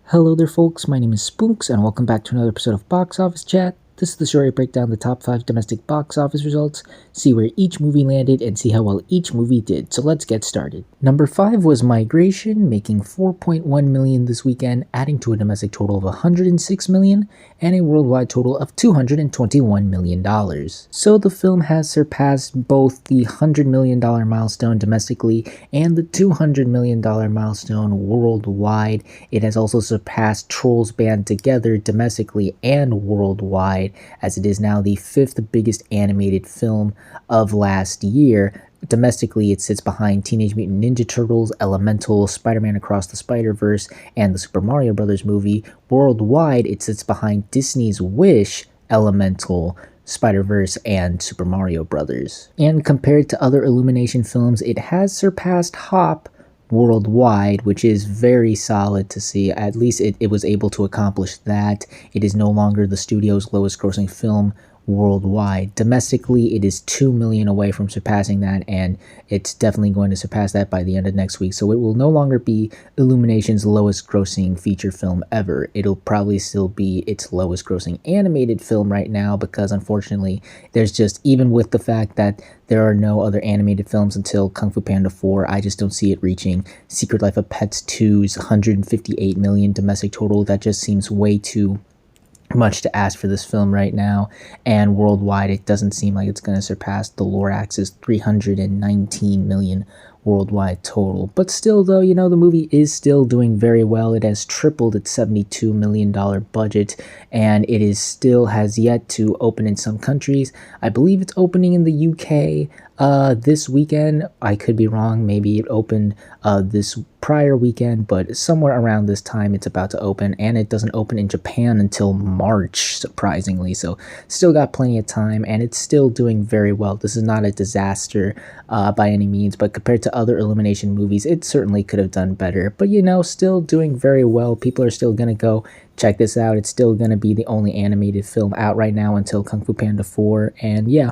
Hello there folks, my name is Spoonks and welcome back to another episode of Box Office Chat. This is the show where I break down the top 5 domestic box office results, see where each movie landed, and see how well each movie did. So let's get started. Number 5 was Migration, making $4.1 million this weekend, adding to a domestic total of $106 million and a worldwide total of $221 million. So the film has surpassed both the $100 million milestone domestically and the $200 million milestone worldwide. It has also surpassed Trolls Band Together domestically and worldwide, as it is now the 5th biggest animated film of last year. Domestically, it sits behind Teenage Mutant Ninja Turtles, Elemental, Spider-Man Across the Spider-Verse, and the Super Mario Bros. Movie. Worldwide, it sits behind Disney's Wish, Elemental, Spider-Verse, and Super Mario Bros. And compared to other Illumination films, it has surpassed Hop worldwide, which is very solid to see. At least it was able to accomplish that. It is no longer the studio's lowest grossing film worldwide. Domestically, it is 2 million away from surpassing that, and it's definitely going to surpass that by the end of next week. So it will no longer be Illumination's lowest grossing feature film ever. It'll probably still be its lowest grossing animated film right now, because unfortunately there's just, even with the fact that there are no other animated films until Kung Fu Panda 4, I just don't see it reaching Secret Life of Pets 2's 158 million domestic total. That just seems way too much to ask for this film right now, and worldwide it doesn't seem like it's going to surpass the Lorax's 319 million worldwide total. But still though, the movie is still doing very well. It has tripled its $72 million budget, and it is still has yet to open in some countries. I believe it's opening in the UK this weekend. I could be wrong. Maybe it opened this prior weekend, but somewhere around this time it's about to open, and it doesn't open in Japan until March, surprisingly. So still got plenty of time, and it's still doing very well. This is not a disaster by any means, but compared to other Illumination movies, it certainly could have done better. But still doing very well. People are still gonna go check this out. It's still gonna be the only animated film out right now until Kung Fu Panda 4, and yeah,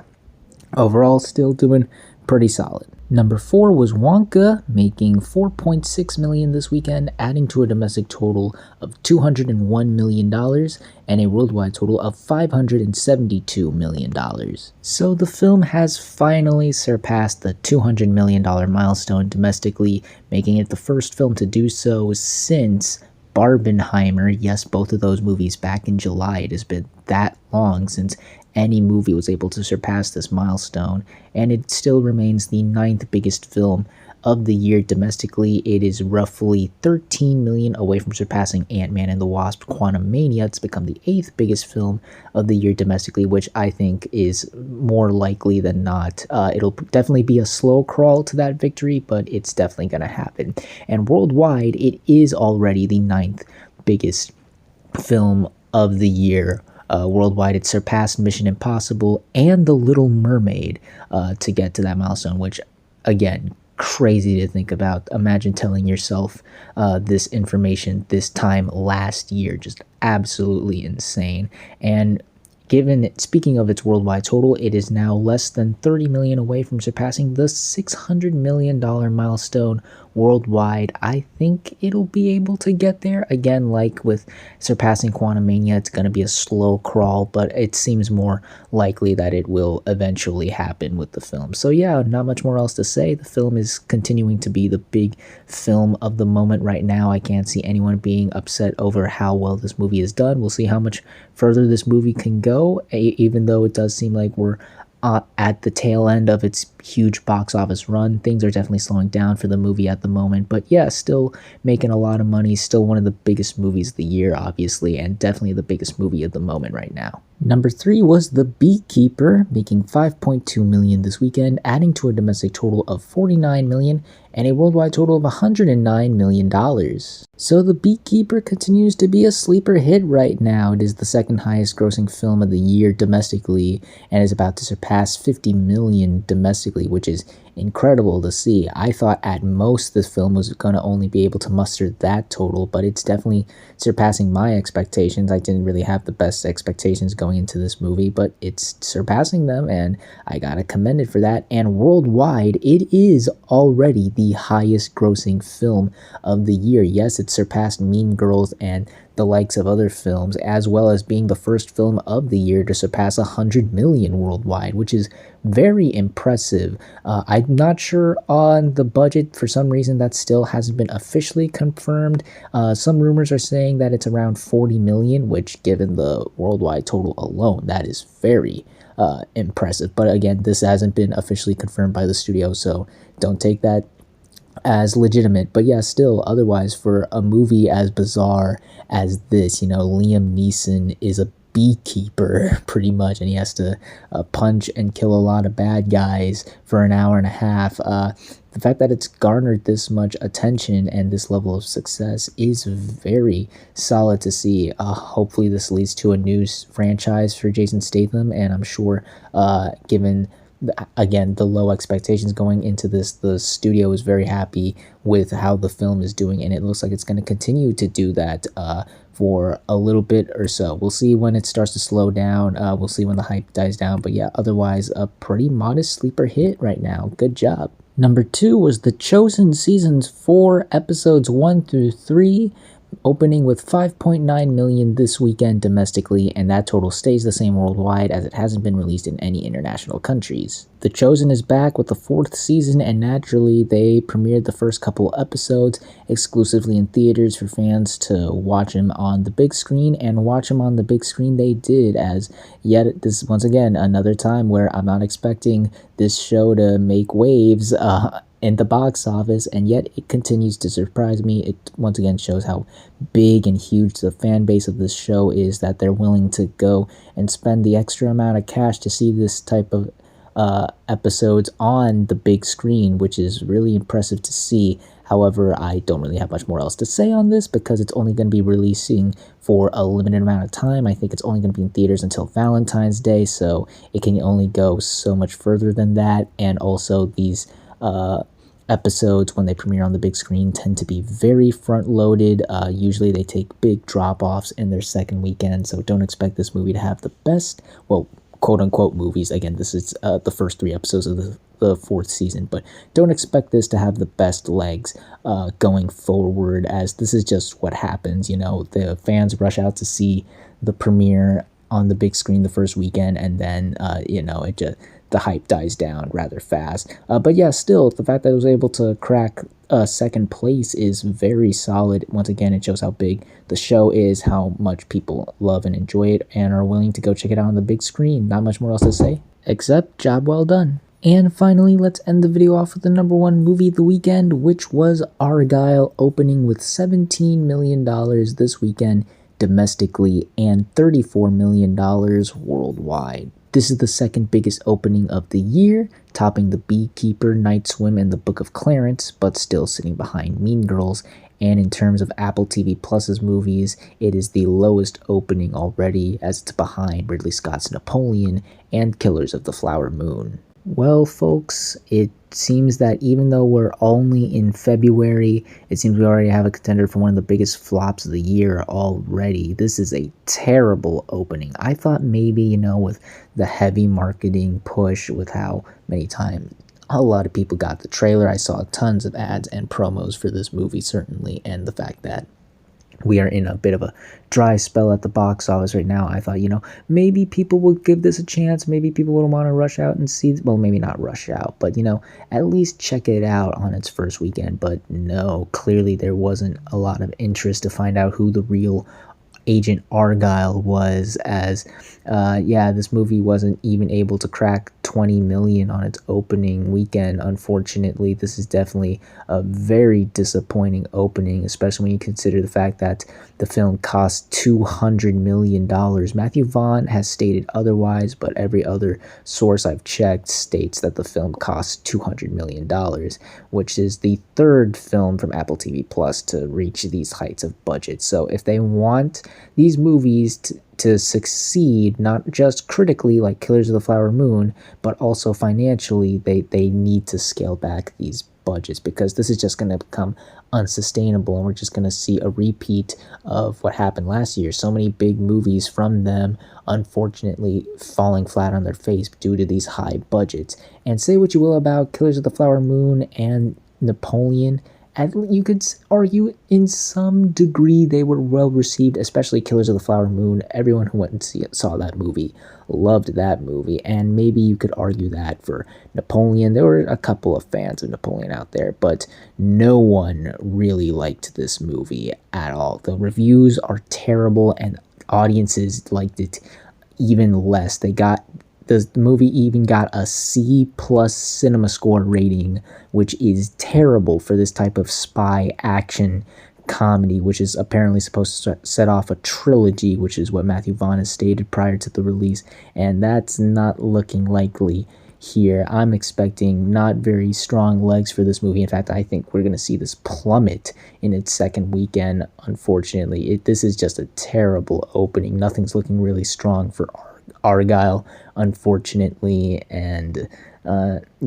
overall still doing pretty solid. Number 4 was Wonka, making $4.6 million this weekend, adding to a domestic total of $201 million and a worldwide total of $572 million. So the film has finally surpassed the $200 million milestone domestically, making it the first film to do so since Barbenheimer. Yes, both of those movies back in July. It has been that long since any movie was able to surpass this milestone, and it still remains the 9th biggest film of the year domestically. It is roughly 13 million away from surpassing Ant-Man and the Wasp: Quantumania to become the 8th biggest film of the year domestically, which I think is more likely than not. It'll definitely be a slow crawl to that victory, but it's definitely going to happen. And worldwide, it is already the 9th biggest film of the year. Worldwide, it surpassed Mission Impossible and The Little Mermaid to get to that milestone, which, again, crazy to think about. Imagine telling yourself this information this time last year. Just absolutely insane. And speaking of its worldwide total, it is now less than 30 million away from surpassing the $600 million milestone worldwide. I think it'll be able to get there. Again, like with surpassing Quantumania, it's going to be a slow crawl, but it seems more likely that it will eventually happen with the film. So yeah, not much more else to say. The film is continuing to be the big film of the moment right now. I can't see anyone being upset over how well this movie is done. We'll see how much further this movie can go, even though it does seem like we're at the tail end of its huge box office run. Things are definitely slowing down for the movie at the moment, but yeah, still making a lot of money, still one of the biggest movies of the year, obviously, and definitely the biggest movie of the moment right now. Number 3 was The Beekeeper, making $5.2 million this weekend, adding to a domestic total of $49 million and a worldwide total of $109 million. So The Beekeeper continues to be a sleeper hit right now. It is the second highest grossing film of the year domestically, and is about to surpass 50 million domestically, which is incredible to see. I thought at most this film was going to only be able to muster that total, but it's definitely surpassing my expectations. I didn't really have the best expectations going into this movie, but it's surpassing them, and I gotta commend it for that. And worldwide, it is already the highest grossing film of the year. Yes, it surpassed Mean Girls and the likes of other films, as well as being the first film of the year to surpass 100 million worldwide, which is very impressive. I'm not sure on the budget. For some reason, that still hasn't been officially confirmed. Some rumors are saying that it's around 40 million, which, given the worldwide total alone, that is very impressive. But again, this hasn't been officially confirmed by the studio, so don't take that as legitimate. But yeah, still, otherwise, for a movie as bizarre as this, Liam Neeson is a beekeeper pretty much, and he has to punch and kill a lot of bad guys for an hour and a half. The fact that it's garnered this much attention and this level of success is very solid to see. Hopefully this leads to a new franchise for Jason Statham, and I'm sure given again the low expectations going into this, the studio is very happy with how the film is doing, and it looks like it's going to continue to do that for a little bit or so. We'll see when it starts to slow down. We'll see when the hype dies down, but yeah, otherwise a pretty modest sleeper hit right now. Good job. Number 2 was The Chosen Seasons 4, episodes 1 through 3, opening with 5.9 million this weekend domestically, and that total stays the same worldwide as it hasn't been released in any international countries. The Chosen is back with the 4th season, and naturally they premiered the first couple episodes exclusively in theaters for fans to watch them on the big screen, and watch them on the big screen they did, as yet this once again another time where I'm not expecting this show to make waves in the box office, and yet it continues to surprise me. It once again shows how big and huge the fan base of this show is, that they're willing to go and spend the extra amount of cash to see this type of episodes on the big screen, which is really impressive to see. However, I don't really have much more else to say on this because it's only going to be releasing for a limited amount of time. I think it's only going to be in theaters until Valentine's Day, so it can only go so much further than that. And also these episodes, when they premiere on the big screen, tend to be very front-loaded. Usually they take big drop-offs in their second weekend, so don't expect this movie to have the best, well, quote-unquote movies. Again, this is the first 3 episodes of the 4th season, but don't expect this to have the best legs going forward, as this is just what happens. The fans rush out to see the premiere on the big screen the first weekend, and then it just, the hype dies down rather fast. But yeah, still, the fact that it was able to crack second place is very solid. Once again, it shows how big the show is, how much people love and enjoy it, and are willing to go check it out on the big screen. Not much more else to say, except job well done. And finally, let's end the video off with the number 1 movie of the weekend, which was Agrylle, opening with $17 million this weekend domestically and $34 million worldwide. This is the second biggest opening of the year, topping The Beekeeper, Night Swim, and The Book of Clarence, but still sitting behind Mean Girls. And in terms of Apple TV Plus's movies, it is the lowest opening already, as it's behind Ridley Scott's Napoleon and Killers of the Flower Moon. Well, folks, it seems that even though we're only in February, it seems we already have a contender for one of the biggest flops of the year already. This is a terrible opening. I thought maybe, with the heavy marketing push, with how many times a lot of people got the trailer, I saw tons of ads and promos for this movie, certainly, and the fact that we are in a bit of a dry spell at the box office right now, I thought, maybe people will give this a chance. Maybe people will want to rush out and see, well, maybe not rush out, but, at least check it out on its first weekend. But no, clearly there wasn't a lot of interest to find out who the real Agent Agrylle was, as this movie wasn't even able to crack 20 million on its opening weekend. Unfortunately, this is definitely a very disappointing opening, especially when you consider the fact that the film cost $200 million. Matthew Vaughn has stated otherwise, but every other source I've checked states that the film cost $200 million, which is the 3rd film from Apple TV Plus to reach these heights of budget. So if they want these movies to succeed, not just critically like Killers of the Flower Moon, but also financially, they need to scale back these budgets, because this is just going to become unsustainable, and we're just going to see a repeat of what happened last year. So many big movies from them unfortunately falling flat on their face due to these high budgets. And say what you will about Killers of the Flower Moon and Napoleon, you could argue in some degree they were well received, especially Killers of the Flower Moon. Everyone who went and saw that movie loved that movie, and maybe you could argue that for Napoleon. There were a couple of fans of Napoleon out there, but no one really liked this movie at all. The reviews are terrible, and audiences liked it even less. The movie even got a C+ cinema score rating, which is terrible for this type of spy action comedy, which is apparently supposed to set off a trilogy, which is what Matthew Vaughn has stated prior to the release, and that's not looking likely here. I'm expecting not very strong legs for this movie. In fact, I think we're going to see this plummet in its second weekend, unfortunately. This is just a terrible opening. Nothing's looking really strong for Agrylle, unfortunately, and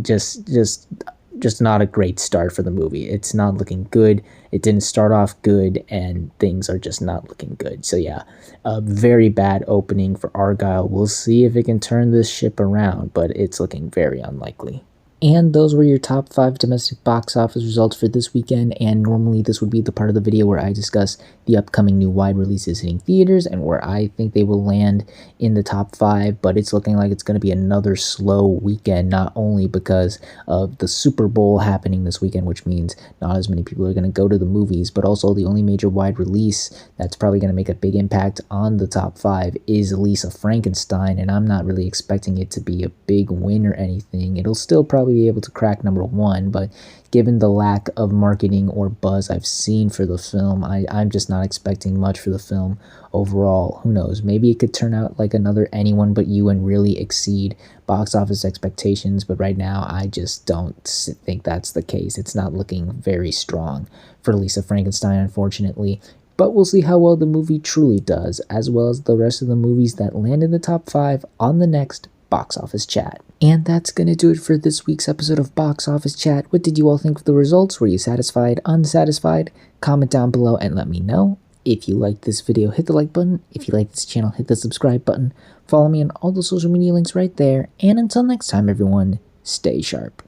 just not a great start for the movie. It's not looking good. It didn't start off good, and things are just not looking good. So yeah, a very bad opening for Agrylle. We'll see if it can turn this ship around, but it's looking very unlikely. And those were your top 5 domestic box office results for this weekend, and normally this would be the part of the video where I discuss the upcoming new wide releases hitting theaters and where I think they will land in the top 5, but it's looking like it's going to be another slow weekend, not only because of the Super Bowl happening this weekend, which means not as many people are going to go to the movies, but also the only major wide release that's probably going to make a big impact on the top 5 is Lisa Frankenstein, and I'm not really expecting it to be a big win or anything. It'll still probably be able to crack number 1, but given the lack of marketing or buzz I've seen for the film, I'm just not expecting much for the film overall. Who knows? Maybe it could turn out like another Anyone But You and really exceed box office expectations, but right now I just don't think that's the case. It's not looking very strong for Lisa Frankenstein, unfortunately. But we'll see how well the movie truly does, as well as the rest of the movies that land in the top 5 on the next Box Office Chat. And that's going to do it for this week's episode of Box Office Chat. What did you all think of the results? Were you satisfied, unsatisfied? Comment down below and let me know. If you liked this video, hit the like button. If you like this channel, hit the subscribe button. Follow me on all the social media links right there. And until next time, everyone, stay sharp.